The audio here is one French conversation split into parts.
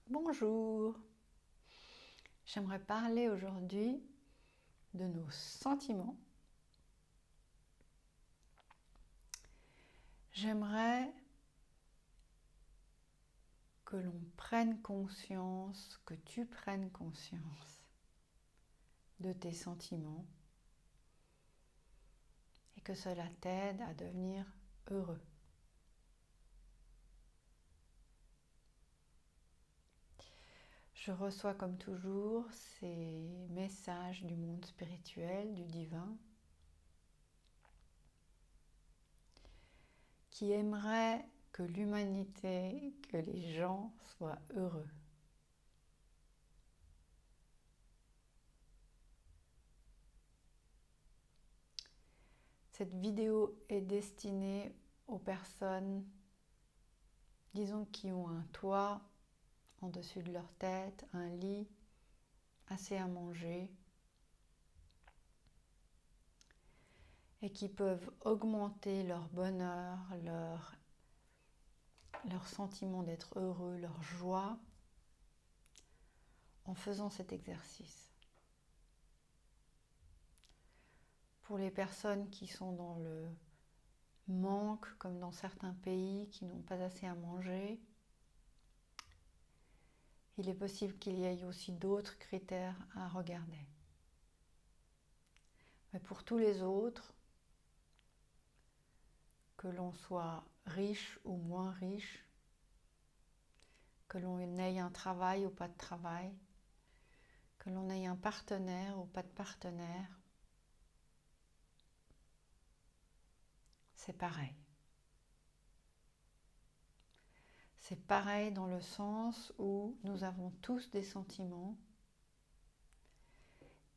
Bonjour, j'aimerais parler aujourd'hui de nos sentiments. J'aimerais que l'on prenne conscience, que tu prennes conscience de tes sentiments et que cela t'aide à devenir heureux. Je reçois comme toujours ces messages du monde spirituel, du divin, qui aimerait que l'humanité, que les gens soient heureux. Cette vidéo est destinée aux personnes, disons, qui ont un toit en dessus de leur tête, un lit, assez à manger, et qui peuvent augmenter leur bonheur, leur sentiment d'être heureux, leur joie, en faisant cet exercice. Pour les personnes qui sont dans le manque, comme dans certains pays qui n'ont pas assez à manger, il est possible qu'il y ait aussi d'autres critères à regarder. Mais pour tous les autres, que l'on soit riche ou moins riche, que l'on ait un travail ou pas de travail, que l'on ait un partenaire ou pas de partenaire, c'est pareil. C'est pareil dans le sens où nous avons tous des sentiments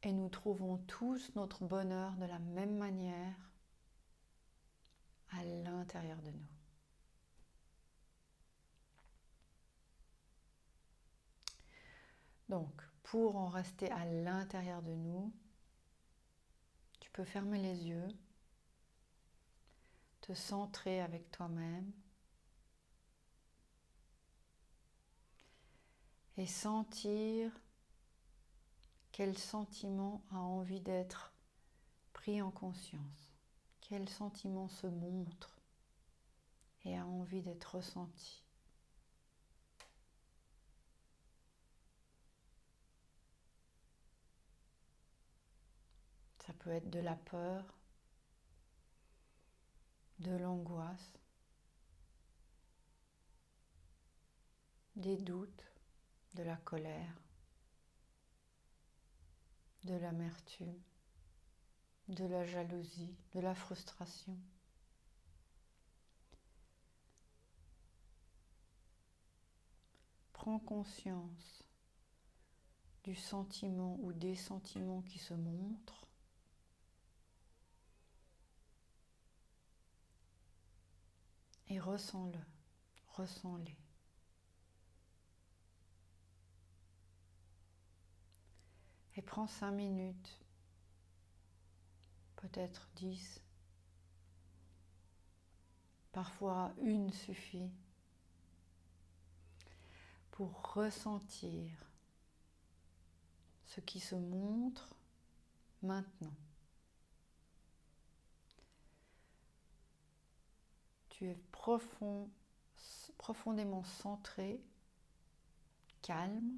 et nous trouvons tous notre bonheur de la même manière à l'intérieur de nous. Donc, pour en rester à l'intérieur de nous, tu peux fermer les yeux, te centrer avec toi-même et sentir quel sentiment a envie d'être pris en conscience, quel sentiment se montre et a envie d'être ressenti. Ça peut être de la peur, de l'angoisse, des doutes, de la colère, de l'amertume, de la jalousie, de la frustration. Prends conscience du sentiment ou des sentiments qui se montrent et ressens-le, ressens-les. Et prends 5 minutes, peut-être 10, parfois une suffit, pour ressentir ce qui se montre maintenant. Tu es profondément centré, calme,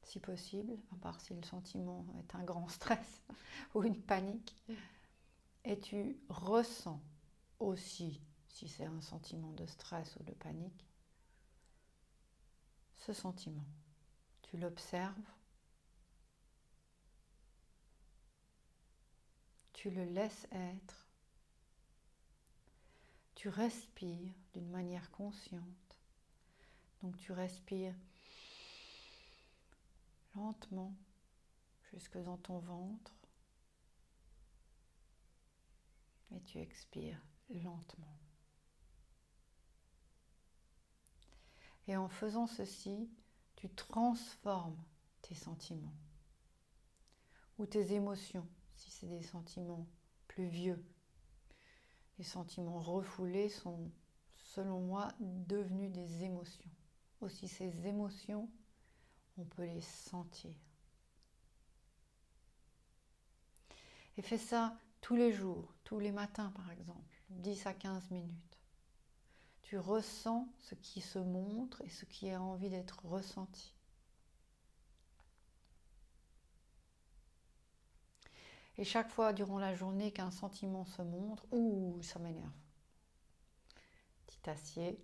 si possible, à part si le sentiment est un grand stress ou une panique. Et tu ressens aussi, si c'est un sentiment de stress ou de panique, ce sentiment. Tu l'observes, tu le laisses être, tu respires d'une manière consciente. Donc tu respires lentement jusque dans ton ventre et tu expires lentement. Et en faisant ceci, tu transformes tes sentiments ou tes émotions, si c'est des sentiments plus vieux. Les sentiments refoulés sont, selon moi, devenus des émotions. aussi ces émotions, on peut les sentir. Et fais ça tous les jours, tous les matins par exemple, 10 à 15 minutes. Tu ressens ce qui se montre et ce qui a envie d'être ressenti. Et chaque fois durant la journée qu'un sentiment se montre, ouh, ça m'énerve. Tu t'assieds,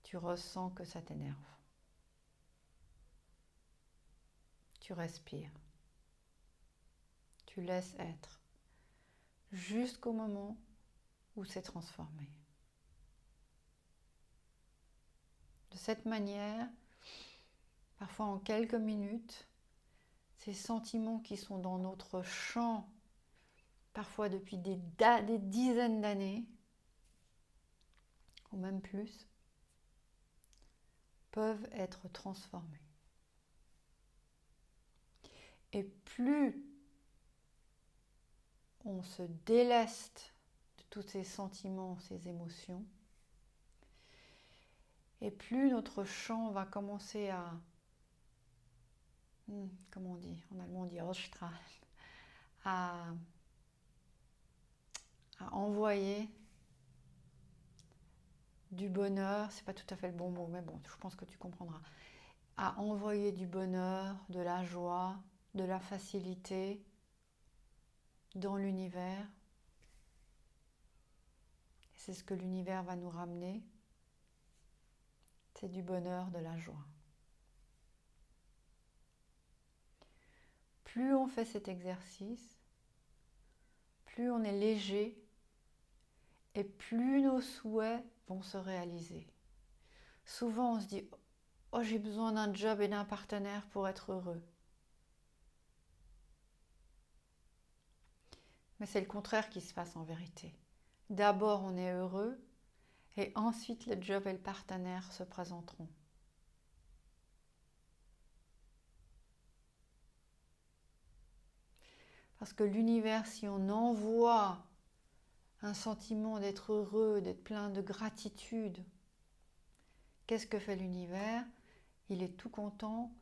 tu ressens que ça t'énerve. Tu respires. Tu laisses être jusqu'au moment où c'est transformé. De cette manière, parfois en quelques minutes, ces sentiments qui sont dans notre champ, parfois depuis des dizaines d'années, ou même plus, peuvent être transformés. Et plus on se déleste de tous ces sentiments, ces émotions, et plus notre champ va commencer à, comment on dit, en allemand on dit Ausstrahl, à envoyer du bonheur, c'est pas tout à fait le bon mot, mais bon, je pense que tu comprendras, à envoyer du bonheur, de la joie, de la facilité dans l'univers. C'est ce que l'univers va nous ramener, c'est du bonheur, de la joie. Plus on fait cet exercice, plus on est léger et plus nos souhaits vont se réaliser. Souvent on se dit « Oh, j'ai besoin d'un job et d'un partenaire pour être heureux ». Mais c'est le contraire qui se passe en vérité. D'abord on est heureux et ensuite le job et le partenaire se présenteront. Parce que l'univers, si on envoie un sentiment d'être heureux, d'être plein de gratitude, qu'est-ce que fait l'univers? Il est tout content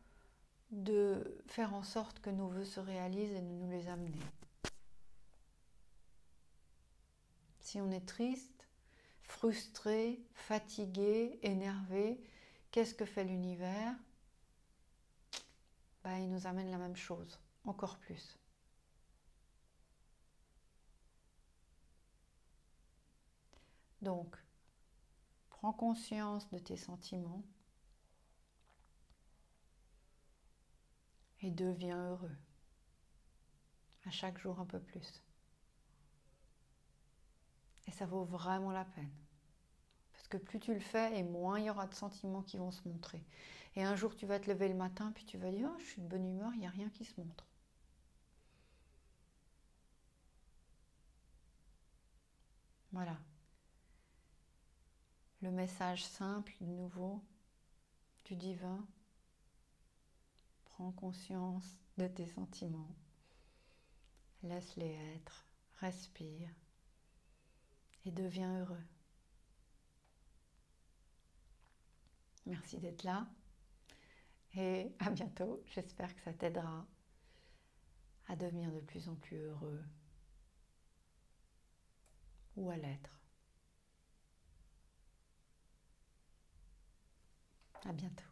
de faire en sorte que nos vœux se réalisent et de nous les amener. Si on est triste, frustré, fatigué, énervé, qu'est-ce que fait l'univers? Il nous amène la même chose, encore plus. Donc, prends conscience de tes sentiments et deviens heureux. À chaque jour un peu plus. Et ça vaut vraiment la peine. Parce que plus tu le fais, et moins il y aura de sentiments qui vont se montrer. Et un jour, tu vas te lever le matin, puis tu vas dire « Oh, je suis de bonne humeur, il n'y a rien qui se montre. » Voilà. Le message simple, de nouveau, du divin. Prends conscience de tes sentiments. Laisse-les être. Respire. Et deviens heureux. Merci d'être là. Et à bientôt. J'espère que ça t'aidera à devenir de plus en plus heureux. Ou à l'être. À bientôt.